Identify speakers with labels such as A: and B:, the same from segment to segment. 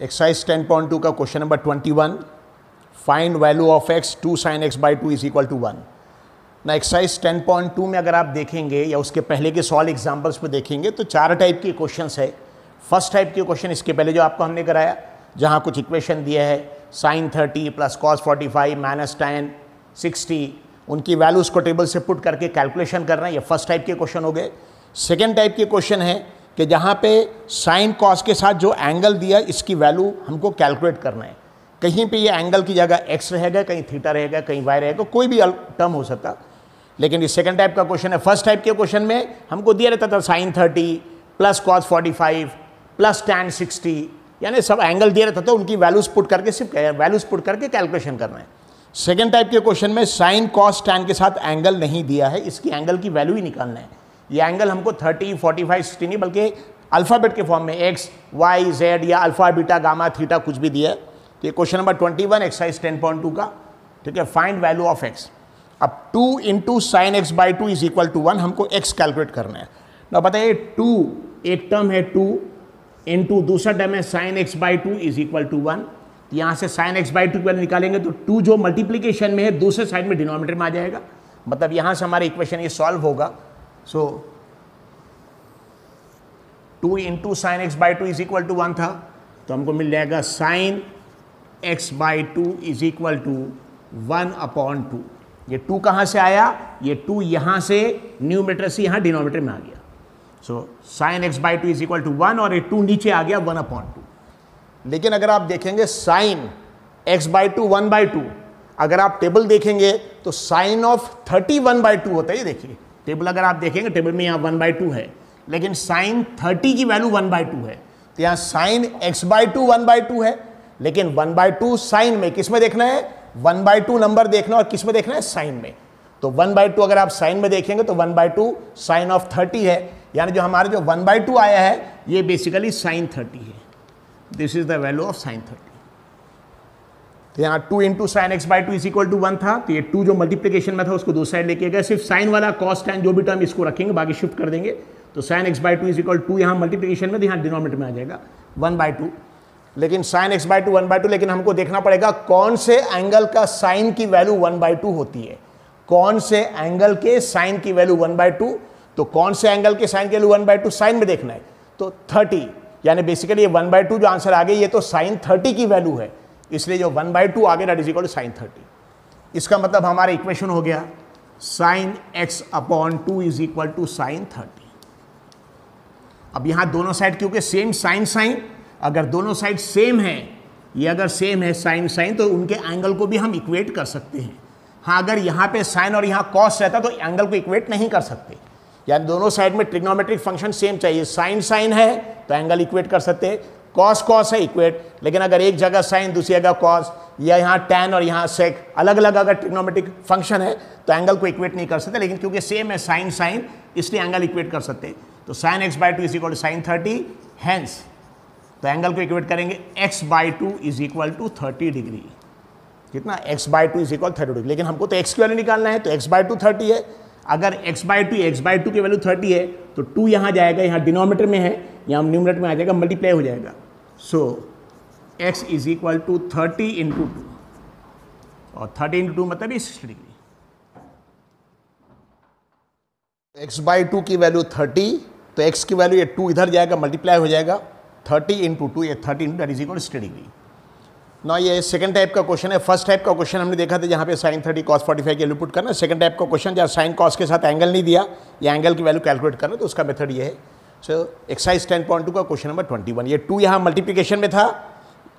A: Exercise 10.2 का question number 21, find value of x 2 sin x by 2 is equal to 1। ना exercise 10.2 में अगर आप देखेंगे या उसके पहले के सॉल्व एग्जाम्पल्स पे देखेंगे तो चार टाइप के क्वेश्चंस है। फर्स्ट टाइप के क्वेश्चन इसके पहले जो आपको हमने कराया, जहाँ कुछ इक्वेशन दिया है sin 30 plus cos 45 minus tan 60, उनकी वैल्यूज़ को टेबल से पुट करके कैलकुलेशन करना है, ये फर्स्ट टाइप के क्वेश्चन हो गए। सेकेंड टाइप के क्वेश्चन है कि जहाँ पे साइन कॉस के साथ जो एंगल दिया इसकी वैल्यू हमको कैलकुलेट करना है। कहीं पे ये एंगल की जगह x रहेगा, कहीं थीटा रहेगा, कहीं y रहेगा, कोई भी टर्म हो सकता। लेकिन ये सेकंड टाइप का क्वेश्चन है। फर्स्ट टाइप के क्वेश्चन में हमको दिया रहता था sine 30 plus cos 45 plus tan 60, यानी सब एंगल दिया रहता था, उनकी वैल्यूज पुट करके सिर्फ वैल्यूज पुट करके कैलकुलेशन करना है। सेकेंड टाइप के क्वेश्चन में साइन कॉस tan के साथ एंगल नहीं दिया है, इसकी एंगल की वैल्यू ही निकालना है। ये एंगल हमको 30, 45, 60 नहीं बल्कि अल्फ़ाबेट के फॉर्म में x, y, z या अल्फ़ा, बीटा, गामा, थीटा कुछ भी दिया है। तो ये क्वेश्चन नंबर 21 एक्सरसाइज 10.2 का, ठीक है। Find value of x। अब 2 into sine x by 2 is equal to 1, हमको x कैलकुलेट करना है ना। बताइए 2 एक टर्म है 2 इंटू दूसरा टर्म है sine x by 2 is equal to 1। यहाँ से साइन एक्स बाई 2 की वैल्यू निकालेंगे तो 2 जो मल्टीप्लीकेशन में है दूसरे साइड में डिनोमिनेटर में आ जाएगा, मतलब यहाँ से हमारा इक्वेशन ये सॉल्व होगा। So 2 into sine x by 2 is equal to 1 था, तो हमको मिल जाएगा sine x by 2 is equal to 1/2। ये 2 कहाँ से आया? ये 2 यहाँ से न्यूमरेटर से यहाँ डिनोमिनेटर में आ गया। So sine x by 2 is equal to 1 और ये 2 नीचे आ गया 1/2। लेकिन अगर आप देखेंगे साइन एक्स बाई 2 1/2, अगर आप टेबल देखेंगे तो साइन ऑफ 30 1/2 होता है। ये देखिए टेबल अगर आप देखेंगे, टेबल में यहाँ 1/2 है, लेकिन साइन 30 की वैल्यू 1/2 है। तो यहाँ साइन एक्स बाई 2 1/2 है, लेकिन 1/2 साइन में किस में देखना है? 1/2 नंबर देखना और किस में देखना है? साइन में। तो 1/2 अगर आप साइन में देखेंगे तो 1/2 साइन ऑफ 30 है, यानी जो हमारा जो 1/2 आया है ये बेसिकली साइन 30 है। This is the value of sine 30। तो यहाँ 2 into sine x by 2 is equal to 1 था, तो ये 2 जो मल्टीप्लीकेशन में था उसको दूसरी साइड लेके गए, सिर्फ साइन वाला कॉस टैन जो भी टर्म इसको रखेंगे, बाकी शिफ्ट कर देंगे। तो sine x by 2 is equal 2 यहाँ मल्टीप्लीकेशन में, तो यहाँ डिनोमिनेटर में आ जाएगा 1/2। लेकिन साइन एक्स बाई 2 1/2, लेकिन हमको देखना पड़ेगा कौन से एंगल का साइन की वैल्यू 1/2 होती है। कौन से एंगल के साइन की वैल्यू 1/2? तो कौन से एंगल के साइन की वैल्यू 1/2 साइन में देखना है, तो 30, यानी बेसिकली ये 1/2 जो आंसर आ गया ये तो साइन 30 की वैल्यू है, इसलिए जो 1/2 आ गया that is equal to sine 30। इसका मतलब हमारा इक्वेशन हो गया sine x/2 is equal to sine 30। अब यहाँ दोनों साइड क्योंकि सेम साइन साइन, अगर दोनों साइड सेम है, ये अगर सेम है साइन साइन, तो उनके एंगल को भी हम इक्वेट कर सकते हैं। हाँ, अगर यहाँ पे साइन और यहाँ कॉस रहता तो एंगल को इक्वेट नहीं कर सकते, यानी दोनों साइड में ट्रिग्नोमेट्रिक फंक्शन सेम चाहिए। साइन साइन है तो एंगल इक्वेट कर सकते हैं, कॉस कॉस है इक्वेट, लेकिन अगर एक जगह साइन दूसरी जगह कॉस, या यहाँ टैन और यहाँ सेक अलग अलग अगर ट्रिग्नोमेट्रिक फंक्शन है तो एंगल को इक्वेट नहीं कर सकते। लेकिन क्योंकि सेम है साइन साइन, इसलिए एंगल इक्वेट कर सकते हैं। तो sine x by 2 is equal to sine 30, hence तो एंगल को इक्वेट करेंगे x by 2 is equal to 30 degree. कितना? x by 2 is equal 30 degree. लेकिन हमको तो x की वैल्यू निकालना है, तो x बाई 2 30 है। अगर x बाई 2 की वैल्यू 30 है तो 2 यहाँ जाएगा, यहाँ डिनोमिनेटर में है, यहाँ न्यूमरेटर में आ जाएगा, मल्टीप्लाई हो जाएगा। So x is equal to 30 into 2, और 30 इंटू 2 मतलब 60 डिग्री। x बाई 2 की वैल्यू 30, तो x की वैल्यू ये 2 इधर जाएगा, मल्टीप्लाई हो जाएगा 30 इंटू 2, ये 30 into that is equal to 60 degree. ना ये सेकंड टाइप का क्वेश्चन है। फर्स्ट टाइप का क्वेश्चन हमने देखा था जहाँ पे साइन 30 cos 45 की वैल्यू पुट करना। सेकंड टाइप का क्वेश्चन जहाँ साइन कॉस के साथ एंगल नहीं दिया, या एंगल की वैल्यू कैलकुलेट करना, तो उसका मेथड ये है। सो एक्सरसाइज 10.2 का क्वेश्चन नंबर 21, ये 2 यहाँ मल्टीप्लीकेशन में था,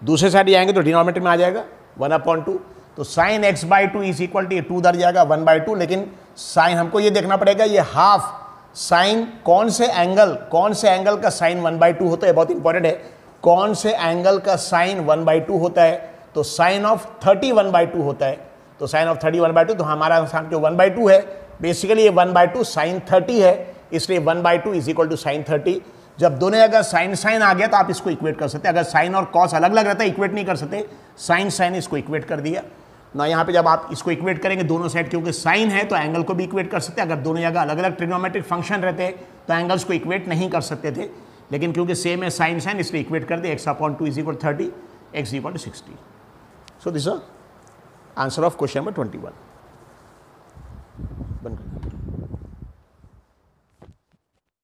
A: दूसरे साइड ये आएंगे तो डिनोमिनेटर में आ जाएगा 1/2। तो sine x by 2 is equal to ये 2 उधर जाएगा 1/2, लेकिन साइन हमको ये देखना पड़ेगा ये हाफ साइन कौन से एंगल का साइन 1/2 होता है, बहुत इंपॉर्टेंट है। कौन से एंगल का साइन 1/2 होता है? तो साइन ऑफ 30 1/2 होता है। तो साइन ऑफ 30 1/2, तो हमारा आंसर जो 1/2 है, बेसिकली ये 1/2 साइन 30 है, इसलिए 1/2 इज इक्वल टू साइन 30। जब दोनों अगर साइन साइन आ गया तो आप इसको इक्वेट कर सकते हैं। अगर साइन और कॉस अलग अलग रहता है इक्वेट नहीं कर सकते, साइन साइन इसको इक्वेट कर दिया ना। यहाँ पे जब आप इसको इक्वेट करेंगे दोनों साइड, क्योंकि साइन है तो एंगल को भी इक्वेट कर सकते हैं। अगर दोनों जगह अलग अलग ट्रिग्नोमेट्रिक फंक्शन रहते तो एंगल्स को इक्वेट नहीं कर सकते थे, लेकिन क्योंकि सेम है साइन साइन इसलिए इक्वेट कर दे, x/2 is equal 30, x equal to 60. So this is answer of question number 21. बंद कर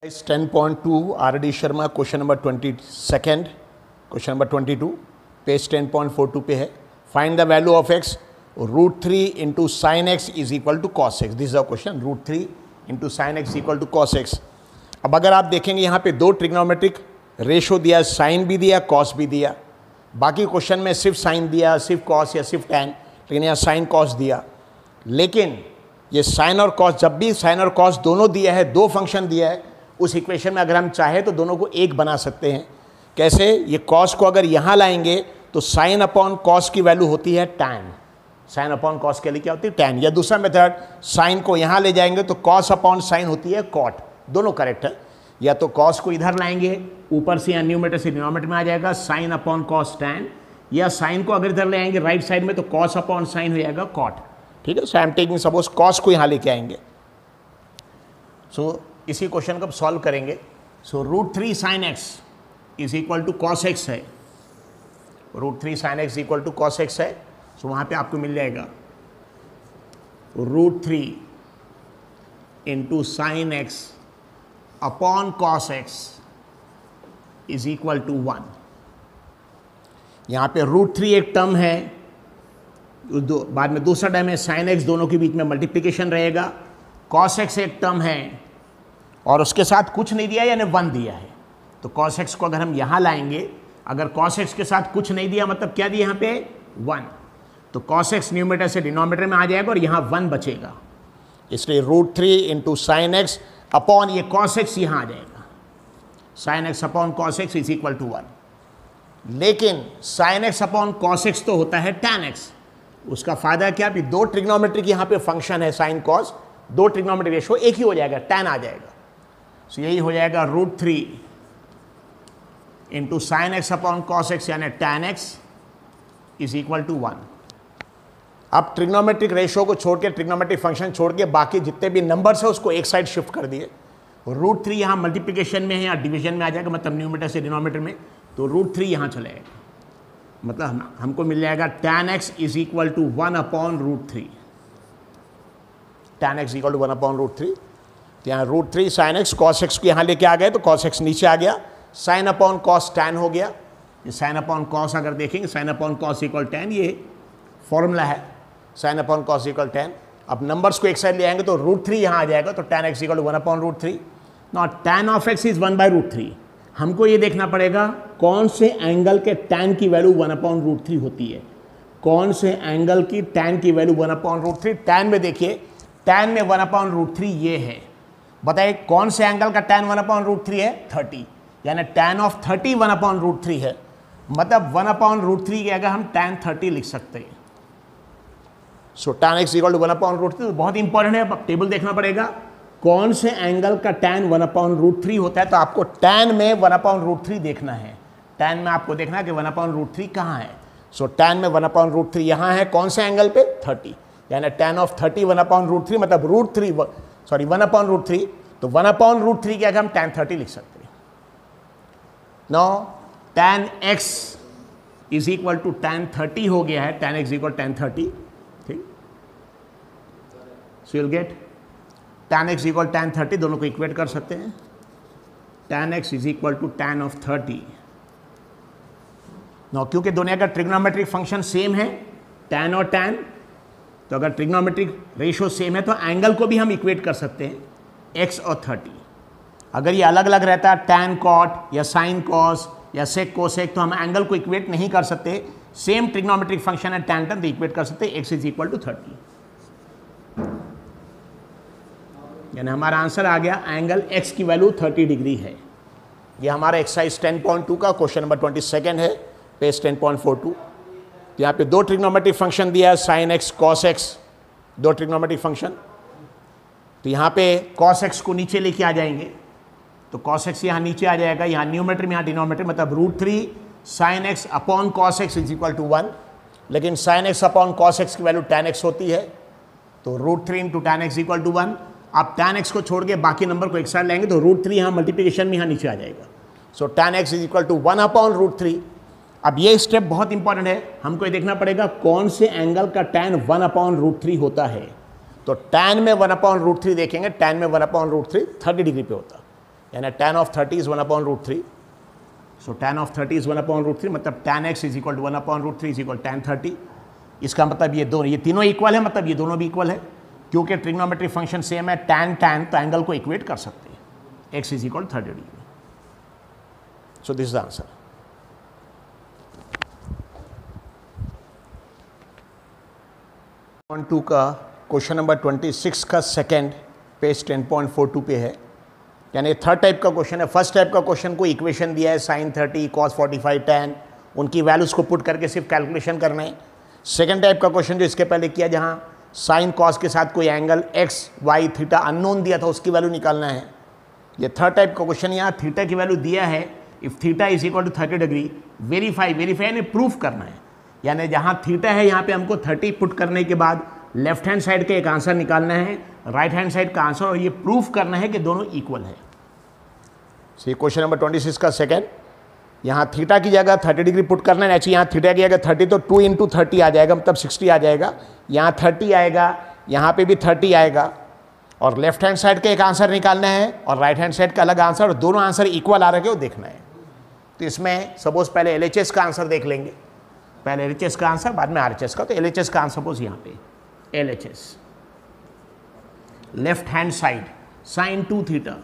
A: 10.2 R.D. Sharma question number 22, question number 22 page 10.42 पे है. Find the value of x √3 into sine x is equal to cos x. This is a question. √3 into sine x equal to cos x. अब अगर आप देखेंगे यहाँ पे दो ट्रिग्नोमेट्रिक रेशो दिया, साइन भी दिया, कॉस भी दिया. बाकी क्वेश्चन में सिर्फ साइन दिया, सिर्फ कॉस या सिर्फ टैन, लेकिन यहाँ साइन कॉस दिया. लेकिन ये साइन और कॉस, जब भी साइन और कॉस दोनों दिया है, दो फंक्शन दिया है, उस इक्वेशन में अगर हम चाहें तो दोनों को एक बना सकते हैं. कैसे? ये कॉस को अगर यहाँ लाएंगे तो साइन अपॉन कॉस की वैल्यू होती है टैन. साइन अपॉन कॉस के लिए क्या होती है? टैन. या दूसरा मेथड, साइन को यहाँ ले जाएंगे तो कॉस अपॉन साइन होती है कॉट. दोनों करेक्ट है. या तो कॉस को इधर लाएंगे, ऊपर से या न्यूमरेटर से डिनोमिनेटर में आ जाएगा साइन अपॉन कॉस टैन. या साइन को अगर इधर ले आएंगे राइट साइड में तो कॉस अपॉन साइन हो जाएगा कॉट. ठीक है. So I am taking suppose cos को यहाँ लेके आएंगे. सो इसी क्वेश्चन को अब सॉल्व करेंगे. So √3 sine x is equal to cos x है. √3 sine x equal to cos x है. सो वहाँ पे आपको मिल जाएगा √3 into sine x upon cos x is equal to 1. यहाँ पे √3 एक टर्म है, बाद में दूसरा टर्म है साइन एक्स, दोनों के बीच में मल्टीप्लिकेशन रहेगा. कॉस एक्स एक टर्म है और उसके साथ कुछ नहीं दिया यानी 1 दिया है. तो कॉस एक्स को अगर हम यहाँ लाएंगे, अगर कॉस एक्स के साथ कुछ नहीं दिया मतलब क्या दिया यहाँ पे? 1. तो कॉस एक्स न्यूमरेटर से डिनोमिनेटर में आ जाएगा और यहाँ 1 बचेगा. इसलिए √3 इंटू साइन एक्स अपॉन ये कॉस एक्स यहाँ आ जाएगा. Sine x upon cos x is equal to 1. लेकिन sine x upon cos x तो होता है टैन एक्स. उसका फायदा क्या? अभी दो ट्रिग्नोमेट्रिक यहाँ पे फंक्शन है साइन कॉस, दो ट्रिग्नोमेट्रिक रेशो एक ही हो जाएगा, टैन आ जाएगा. सो यही हो जाएगा √3 into sine x upon cos x यानी tan x is equal to 1. अब ट्रिग्नोमेट्रिक रेशो को छोड़ के, ट्रिग्नोमेट्रिक फंक्शन छोड़ के बाकी जितने भी नंबर्स है उसको एक साइड शिफ्ट कर दिए. √3 यहाँ मल्टीप्लिकेशन में है या डिवीजन में आ जाएगा, मतलब न्यूमरेटर से डिनोमिनेटर में, तो √3 यहाँ चलेगा. मतलब हमको मिल जाएगा tan x is equal to 1 upon √3. tan x equal to 1 upon √3. तो यहाँ √3 साइन एक्स, कॉस एक्स को यहाँ लेके आ गए तो कॉस एक्स नीचे आ गया, साइन अपॉन कॉस टैन हो गया. ये साइन अपॉन कॉस अगर देखेंगे, sine upon cos equal tan, ये फॉर्मूला है sine upon cos equal tan. अब नंबर्स को एक साइड ले आएंगे तो √3 यहाँ आ जाएगा, तो tan x equal to 1 upon √3. Not tan of x is 1 by √3. हमको ये देखना पड़ेगा कौन से एंगल के tan की वैल्यू 1 अपॉन √3 होती है. कौन से एंगल की tan की वैल्यू 1 अपॉन √3. tan में देखिए, tan में 1 अपॉन √3 ये है. बताइए कौन से एंगल का tan 1 अपॉन √3 है? 30. यानी tan ऑफ 30 1 अपॉन √3 है. मतलब 1 अपॉन √3 की अगर हम tan 30 लिख सकते हैं. So tan x equal to 1 upon √3 बहुत इंपॉर्टेंट है. अब टेबल देखना पड़ेगा कौन से एंगल का tan 1 अपॉन √3 होता है. तो आपको tan में 1 अपॉन √3 देखना है. tan में आपको देखना है कि 1 अपॉन √3 कहाँ है. सो tan में 1 अपॉन √3 यहाँ है. कौन से एंगल पे? 30. यानी tan ऑफ 30 1 अपॉन √3 मतलब 1 अपॉन √3. तो 1 अपॉन √3 की अगर हम tan 30 लिख सकते हैं. Now tan x is equal to tan 30 हो गया है. tan x equal tan 30. ठीक. So you'll get tan x equal tan 30, दोनों को इक्वेट कर सकते हैं. tan x is equal to tan of 30. No, क्योंकि दोनों का ट्रिग्नोमेट्रिक फंक्शन सेम है, tan और tan, तो अगर ट्रिग्नोमेट्रिक रेशो सेम है तो एंगल को भी हम इक्वेट कर सकते हैं x और 30. अगर ये अलग अलग रहता है tan cot या sin cos या sec cosec, तो हम एंगल को इक्वेट नहीं कर सकते. सेम ट्रिग्नोमेट्रिक फंक्शन है tan tan, तो इक्वेट कर सकते हैं x इज इक्वल टू 30. यानी हमारा आंसर आ गया एंगल x की वैल्यू 30 डिग्री है. ये हमारा एक्सरसाइज 10.2 का क्वेश्चन नंबर 22 है, पेज 10.42. यहाँ पे दो ट्रिग्नोमेट्रिक फंक्शन दिया है, साइन एक्स कॉस एक्स, दो ट्रिग्नोमेट्रिक फंक्शन. तो यहाँ पे कॉस एक्स को नीचे लेके आ जाएंगे, तो कॉस एक्स यहाँ नीचे आ जाएगा, यहाँ न्यूमेटर में यहाँ डिनोमिनेटर, मतलब √3 sine x upon cos x is equal to 1. लेकिन sine x upon cos x की वैल्यू tan x होती है, तो √3 into tan x equal to 1. आप tan x को छोड़ के बाकी नंबर को एक साइड लाएंगे तो √3 यहाँ मल्टीप्लिकेशन में यहाँ नीचे आ जाएगा. So tan x is equal to 1/√3। अब ये स्टेप बहुत इंपॉर्टेंट है, हमको ये देखना पड़ेगा कौन से एंगल का tan 1/√3 होता है। तो tan में 1/√3 देखेंगे, tan में 1/√3 30 डिग्री पे होता, यानी tan of 30 is 1/√3। So tan of 30 is 1/√3, मतलब tan x is equal to 1/√3 is equal tan 30। इसका मतलब ये तीनों इक्वल है, मतलब ये दोनों भी इक्वल है, क्योंकि ट्रिग्नोमेट्रिक फंक्शन सेम है, tan तो एंगल को इक्वेट कर सकते हैं, x is equal 30 degree. So this is the answer. Two का क्वेश्चन नंबर 26 का सेकेंड पेज 10.42 पे है, यानी थर्ड टाइप का क्वेश्चन है। फर्स्ट टाइप का क्वेश्चन को इक्वेशन दिया है sin 30 cos 45 tan, उनकी वैल्यूज़ को पुट करके सिर्फ कैलकुलेशन करना है। सेकेंड टाइप का क्वेश्चन जो इसके पहले किया, जहाँ साइन कॉस के साथ कोई angle x y theta unknown दिया था, उसकी वैल्यू निकालना है। ये थर्ड टाइप का क्वेश्चन, यहाँ थीटा की वैल्यू दिया है, if theta is equal to 30 degree, verify यानी प्रूफ करना है, यानी जहाँ थीटा है यहाँ पे हमको 30 पुट करने के बाद लेफ्ट हैंड साइड का एक आंसर निकालना है, राइट हैंड साइड का आंसर, और ये प्रूफ करना है कि दोनों इक्वल है। सी क्वेश्चन नंबर 26 का सेकेंड, यहाँ थीटा की जगह 30 डिग्री पुट करना है, ऐसे यहाँ थीटा की जगह 30 तो 2 × 30 आ जाएगा, मतलब 60 आ जाएगा। यहाँ 30 आएगा, यहाँ पे भी 30 आएगा, और लेफ्ट हैंड साइड का एक आंसर निकालना है और राइट हैंड साइड का अलग आंसर, और दोनों आंसर इक्वल आ रहे हैं वो देखना है। तो इसमें सपोज पहले LHS का आंसर देख लेंगे, पहले LHS का आंसर बाद में RHS का। तो LHS का आंसर सपोज यहाँ पे LHS left hand side sin 2 theta,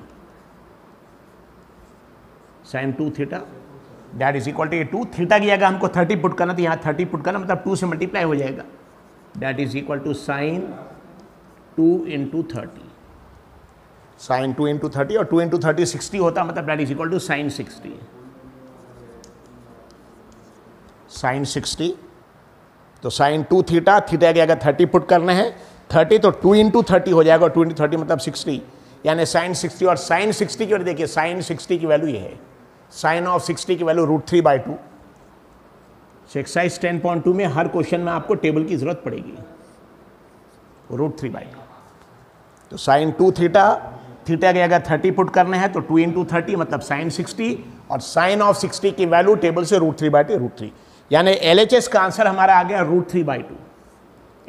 A: sin 2 theta that is equal to 2 theta की जगह हमको 30 पुट करना, तो यहाँ 30 पुट करना, मतलब 2 से मल्टीप्लाई हो जाएगा, that is equal to sin 2 × 30, sin 2 × 30, और 2 × 30 60 होता, मतलब that is equal to sin 60, sin 60। तो sin 2 थीटा, थीटा की जगह 30 पुट करना है, 30 तो 2 × 30 हो जाएगा, और 2 × 30 मतलब 60, यानी sin 60। और sin 60 की वैल्यू देखिए, sin 60 की वैल्यू ये है, sin ऑफ 60 की वैल्यू √3/2। एक्सरसाइज 10.2 में हर क्वेश्चन में आपको टेबल की जरूरत पड़ेगी, √3/2। तो sin 2 थीटा, थीटा की जगह 30 पुट करना है, तो 2 × 30 मतलब sin 60, और sin ऑफ 60 की वैल्यू टेबल से √3/2, यानी LHS का आंसर हमारा आ गया √3/2।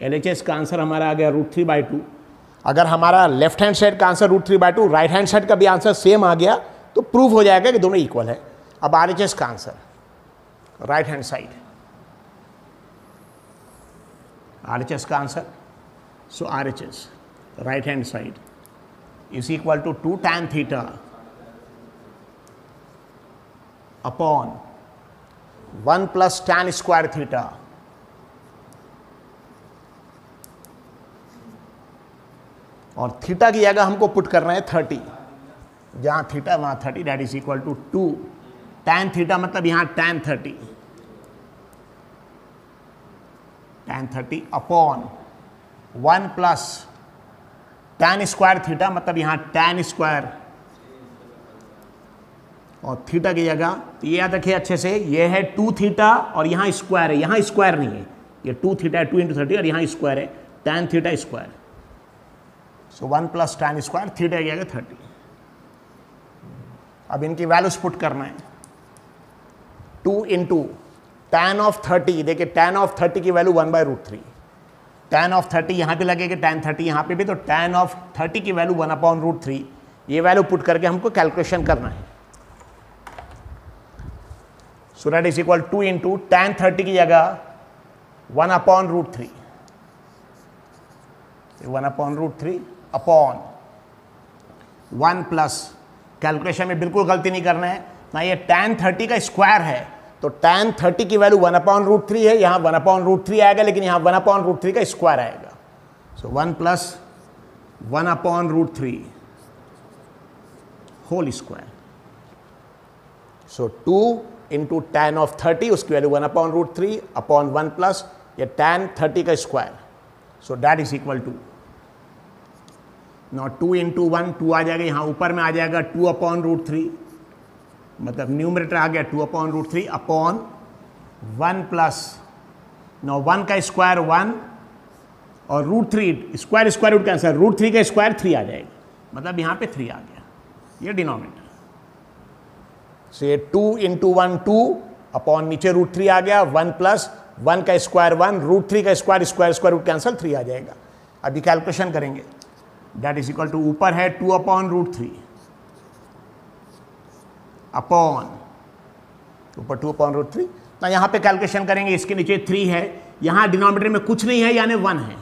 A: LHS का आंसर हमारा आ गया √3/2। अगर हमारा लेफ्ट हैंड साइड का आंसर √3/2, राइट हैंड साइड का भी आंसर सेम आ गया, तो प्रूफ हो जाएगा कि दोनों इक्वल है। अब RHS का answer, right hand side, RHS का answer, so RHS right hand side is equal to 2 tan theta upon 1 + tan square theta, और थीटा की जगह हमको पुट करना है 30, जहाँ थीटा वहाँ 30, that is equal to 2 tan theta, मतलब यहाँ tan 30, tan 30 upon 1 + tan square theta, मतलब यहाँ tan स्क्वायर, और थीटा की जगह, तो ये याद रखिए अच्छे से, ये है 2 थीटा और यहाँ स्क्वायर है, यहाँ स्क्वायर नहीं है, ये 2 थीटा है 2 × 30, और यहाँ स्क्वायर है tan थीटा स्क्वायर, सो 1 + tan स्क्वायर, थीटा की जगह 30। अब इनकी वैल्यूज पुट करना है, 2 × tan ऑफ 30, देखिए tan ऑफ 30 की वैल्यू 1/√3, tan ऑफ 30 यहाँ पे लगेगी, tan 30 यहाँ पे भी, तो tan ऑफ 30 की वैल्यू 1/√3, ये वैल्यू पुट करके हमको कैलकुलेशन करना है। सो दैट इज इक्वल 2 × tan 30 की जगह 1/√3, 1/√3 अपॉन 1 + कैलकुलेशन में बिल्कुल गलती नहीं करना है ना, ये tan 30 का स्क्वायर है, तो tan 30 की वैल्यू 1/√3 है, यहाँ 1/√3 आएगा, लेकिन यहाँ 1/√3 का स्क्वायर आएगा, so 1 + 1/√3 whole square, so 2 × tan of 30, उसकी वैल्यू 1/√3 अपॉन 1 + ये tan 30 का square, so that is equal to, not 2 × 1 2 आ जाएगा, यहाँ ऊपर में आ जाएगा 2/√3, मतलब न्यूमरेटर आ गया 2/√3 अपॉन 1 + नौ 1 का स्क्वायर 1, और √3 स्क्वायर स्क्वायर रूट कैंसर, √3 का स्क्वायर 3 आ जाएगा, मतलब यहाँ पे 3 आ गया, ये डिनोमिनेटर। सो ये 2 इंटू 1 2 अपॉन नीचे √3 आ गया, 1 प्लस 1 का स्क्वायर 1, √3 का square square square root cancel 3 आ जाएगा। अभी कैलकुलेशन करेंगे, दैट इज इक्वल टू ऊपर है 2 अपॉन √3 अपॉन ऊपर 2 अपॉन √3। ना यहाँ पे कैलकुलेशन करेंगे, इसके नीचे 3 है, यहाँ डिनोमिनेटर में कुछ नहीं है यानी 1 है।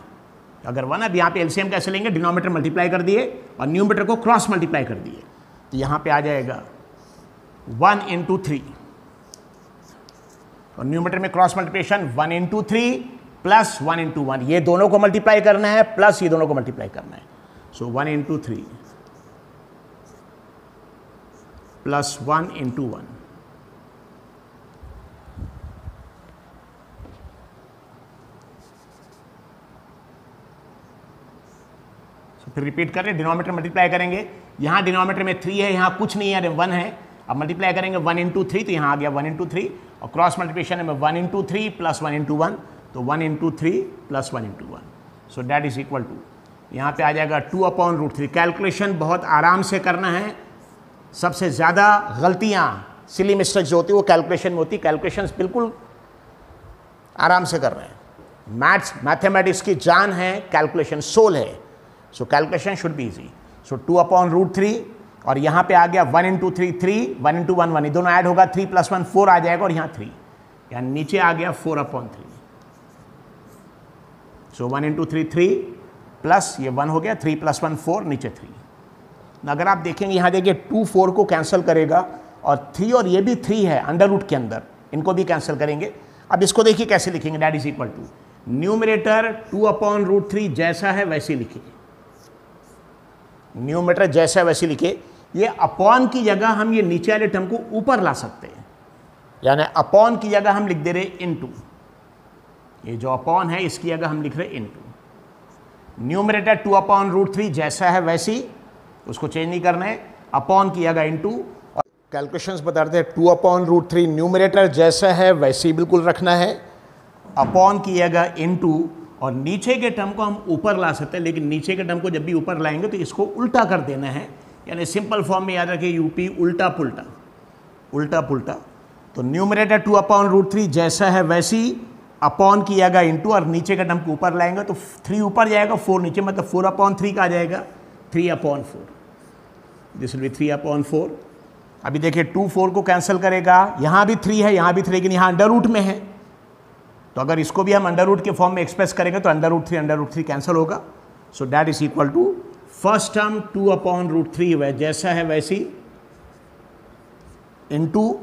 A: अगर 1 है, यहाँ पे एलसीएम कैसे लेंगे, डिनोमिनेटर मल्टीप्लाई कर दिए और न्यूमरेटर को क्रॉस मल्टीप्लाई कर दिए, तो यहाँ पे आ जाएगा 1 इंटू 3 और न्यूमरेटर में cross multiplication 1 into 3 plus 1 into 1, ये दोनों को मल्टीप्लाई करना है प्लस ये दोनों को मल्टीप्लाई करना है। सो 1 इंटू 3 प्लस 1 इंटू 1, फिर रिपीट कर रहे, डिनोमिनेटर मल्टीप्लाई करेंगे, यहाँ डिनोमिनेटर में 3 है, यहाँ कुछ नहीं है, 1 है। अब मल्टीप्लाई करेंगे 1 इंटू 3, तो यहाँ आ गया 1 इंटू 3 और क्रॉस मल्टीप्लिकेशन में 1 इंटू 3 प्लस 1 इंटू 1, तो 1 into 3 plus 1 into 1, so that is equal to, यहाँ पे आ जाएगा 2 अपॉन √3। कैलकुलेशन बहुत आराम से करना है, सबसे ज़्यादा गलतियाँ सिली मिस्टेक्स जो होती है वो कैलकुलेशन में होती है। कैलकुलेशंस बिल्कुल आराम से कर रहे हैं, मैथमेटिक्स की जान है, कैलकुलेशन सोल है, so calculation should be easy. So 2 upon √3 और यहाँ पे आ गया 1 इंटू 3 3, 1 इंटू 1 1, ये दोनों ऐड होगा, 3 प्लस 1 4 आ जाएगा और यहाँ 3, यहाँ नीचे आ गया 4 अपॉन 3। सो 1 इंटू 3 3 प्लस ये 1 हो गया, 3 प्लस 1 4, नीचे 3। अगर आप देखेंगे यहाँ देखिए 2 4 को कैंसिल करेगा और 3 और ये भी 3 है अंडर रूट के अंदर, इनको भी कैंसिल करेंगे। अब इसको देखिए कैसे लिखेंगे, that is equal to numerator 2 upon √3 जैसा है वैसे लिखिए, न्यूमरेटर जैसा है वैसे लिखिए। ये अपॉन की जगह हम ये नीचे वाले टर्म को ऊपर ला सकते हैं, यानी अपॉन की जगह हम लिख दे रहे इनटू, ये जो अपॉन है इसकी जगह हम लिख रहे इनटू। न्यूमरेटर 2 अपॉन √3 जैसा है वैसी, उसको चेंज नहीं करना है, अपॉन की जगह इनटू। और कैलकुलेशंस बताते हैं 2 अपॉन √3 न्यूमरेटर जैसा है वैसे ही बिल्कुल रखना है, अपॉन की जगह इनटू, और नीचे के टर्म को हम ऊपर ला सकते हैं, लेकिन नीचे के टर्म को जब भी ऊपर लाएंगे तो इसको उल्टा कर देना है, यानी सिंपल फॉर्म में याद रखिए यूपी उल्टा पुल्टा, उल्टा पुल्टा। तो न्यूमरेटर 2 अपॉन √3 जैसा है वैसी, अपॉन की जगह इनटू, और नीचे के टर्म को ऊपर लाएंगे तो 3 ऊपर जाएगा 4 नीचे, मतलब 4 अपॉन 3 का आ जाएगा 3 upon 4, this will be 3 upon 4। अभी देखिए 2 4 को कैंसिल करेगा, यहाँ भी 3 है, यहाँ भी 3, लेकिन यहाँ अंडर रूट में है, तो अगर इसको भी हम अंडर रूट के फॉर्म में एक्सप्रेस करेंगे तो अंडर रूट 3 कैंसिल होगा। So that is equal to first term 2 upon √3 जैसा है वैसी इनटू,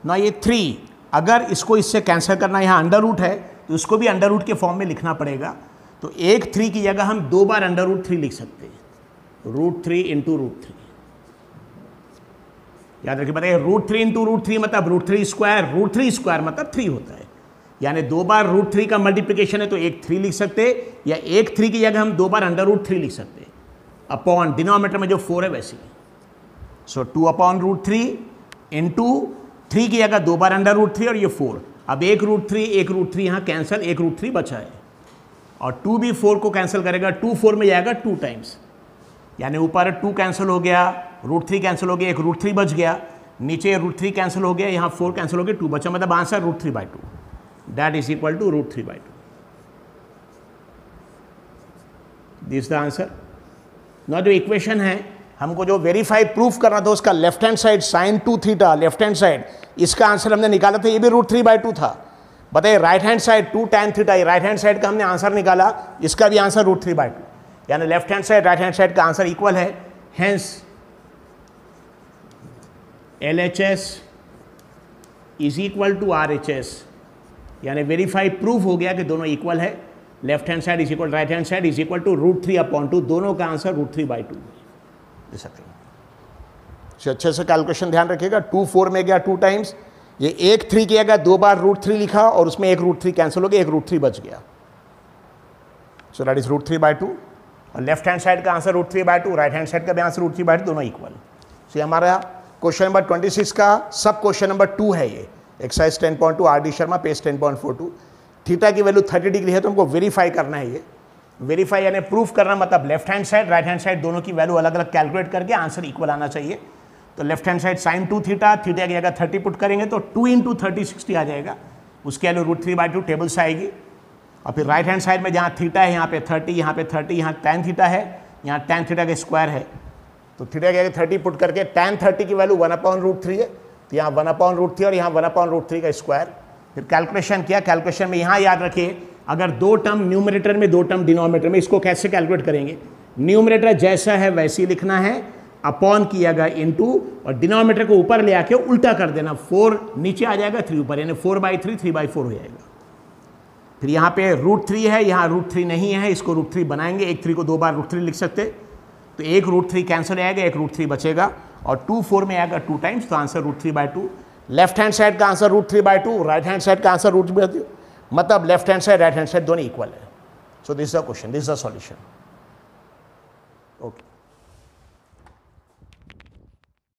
A: ना ये 3, अगर इसको इससे कैंसिल करना, यहाँ अंडर रूट है तो इसको भी अंडर रूट के फॉर्म में लिखना पड़ेगा, तो एक 3 की जगह हम 2 बार अंडर रूट 3 लिख सकते हैं, √3 इंटू √3। याद रखिए, बताइए √3 इंटू √3 मतलब √3 स्क्वायर, √3 स्क्वायर मतलब 3 होता है, यानी 2 बार √3 का मल्टीप्लिकेशन है तो एक 3 लिख सकते, या एक 3 की जगह हम 2 बार अंडर रूट 3 लिख सकते, अपॉन डिनोमिनेटर में जो 4 है वैसे। सो 2 अपॉन √3 इंटू 3 की जगह 2 बार अंडर रूट 3 और ये 4। अब एक √3 यहाँ कैंसिल, एक √3 बचा है, और 2 भी 4 को कैंसिल करेगा, 2 4 में जाएगा 2 टाइम्स, यानी ऊपर 2 कैंसिल हो गया, √3 कैंसिल हो गया, एक √3 बच गया, नीचे √3 कैंसिल हो गया, यहाँ 4 कैंसिल हो गया, 2 बचा, मतलब answer √3/2, that is equal to √3/2, this the answer. ना जो इक्वेशन है हमको जो वेरीफाई प्रूफ करना था उसका left hand side sin 2 theta, left hand side इसका आंसर हमने निकाला था, ये भी √3/2 था। बताइए right hand side 2 tan theta, ये राइट हैंड साइड का हमने आंसर निकाला, इसका भी आंसर √3/2, यानी left hand side right hand side का आंसर इक्वल है, hence LHS is equal to RHS, यानी वेरीफाई प्रूफ हो गया कि दोनों इक्वल है, left hand side is equal right hand side is equal to √3/2, दोनों का आंसर √3/2 दे सकते हैं। अच्छे से कैलकुलेशन ध्यान रखिएगा, 2 4 में गया 2 टाइम्स, ये एक 3 किया गया, 2 बार √3 लिखा और उसमें एक √3 कैंसिल हो गया, एक √3 बच गया, सो दैट इज √3/2, और लेफ्ट हैंड साइड का आंसर √3/2, राइट हैंड साइड का भी आंसर √3/2, दोनों इक्वल। सो हमारा क्वेश्चन नंबर 26 का सब क्वेश्चन नंबर 2 है, ये exercise 10.2 RD Sharma page 10.42। Theta की वैल्यू 30 डिग्री है तो हमको वेरीफाई करना है, ये वेरीफाई यानी प्रूफ करना, मतलब left hand side right hand side दोनों की वैल्यू अलग अलग कैलकुलेट करके आंसर इक्वल आना चाहिए। तो left hand side sine 2 theta, theta की जगह 30 पुट करेंगे तो 2 इंटू 30 60 आ जाएगा, उसके वैल्यू √3/2 टेबल से आएगी। और फिर राइट हैंड साइड में जहाँ थीटा है यहाँ पे 30, यहाँ पे 30, यहाँ tan थीटा है, यहाँ tan थीटा का स्क्वायर है, तो थीटा की जगह 30 पुट करके tan 30 की वैल्यू 1/√3 है, तो यहाँ 1/√3 और यहाँ 1/√3 का स्क्वायर। फिर कैलकुलेशन किया, कैलकुलेशन में यहाँ याद रखिए अगर 2 टर्म न्यूमरेटर में 2 टर्म डिनोमिनेटर में, इसको कैसे कैलकुलेट करेंगे, न्यूमरेटर जैसा है वैसे ही लिखना है, अपॉन कियागा इनटू, और डिनोमिनेटर को ऊपर ले आके उल्टा कर देना, 4 नीचे आ जाएगा 3 ऊपर, यानी 4/3 3/4 हो जाएगा। फिर यहाँ पे √3 है, यहाँ √3 नहीं है, इसको √3 बनाएंगे, एक 3 को 2 बार √3 लिख सकते, तो एक √3 कैंसिल आएगा, एक √3 बचेगा, और 2 4 में आएगा 2 टाइम्स, तो आंसर √3/2। लेफ्ट हैंड साइड का आंसर √3/2, राइट हैंड साइड का आंसर √3/2, मतलब left hand side right hand side दोनों इक्वल है। सो this is the question, this is the solution. Okay.